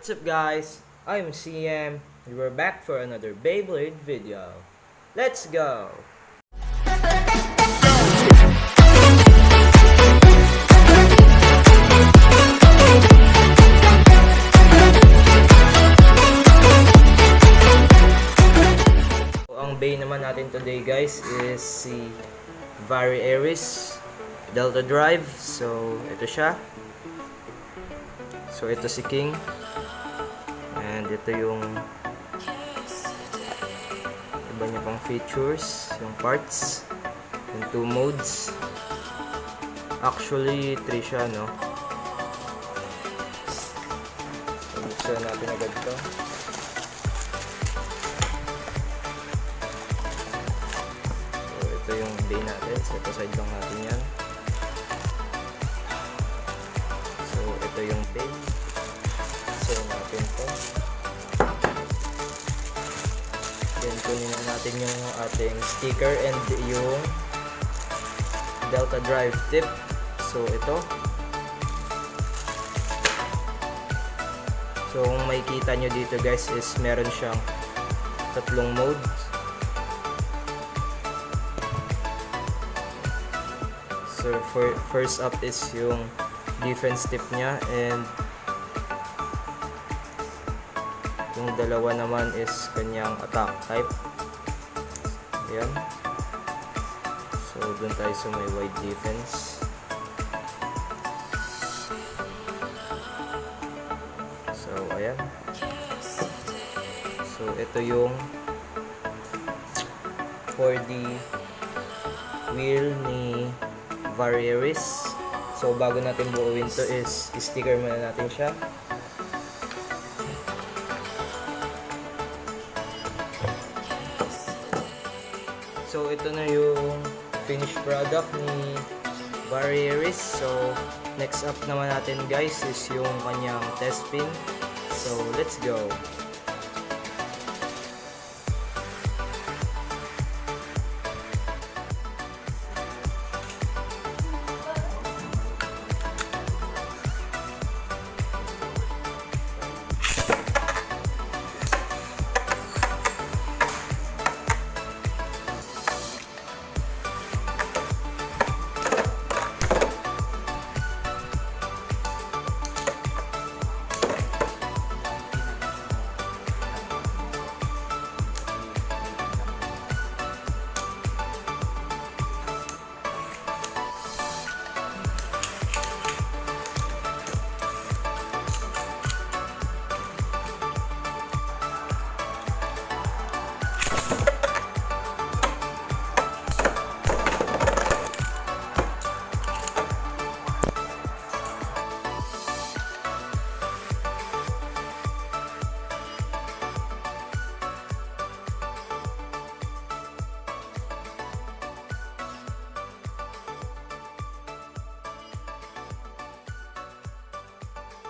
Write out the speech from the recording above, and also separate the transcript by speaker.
Speaker 1: What's up guys, I'm CM and we're back for another Beyblade video. Let's go! Ang bay naman natin today guys is si Variares Delta Drive. So ito siya. So ito si King. And ito yung iba niya pang features, yung parts, yung 2 modes. Actually 3 siya, no? So buksan natin agad to. So ito yung bay natin, set aside lang natin yan. So ito yung bay. So natin to. Then kunin na natin yung ating sticker and yung Delta Drive tip. So ito. So kung makikita nyo dito guys is meron siyang 3 modes. So first up is yung defense tip nya, and yung dalawa naman is kanyang attack type. Ayan. So dun tayo sa may wide defense. So ayan. So ito yung 4D wheel ni Variares. So bago natin buuin to is sticker muna natin siya. So ito na yung finished product ni Variares. So next up naman natin guys is yung kanyang test pin. So let's go.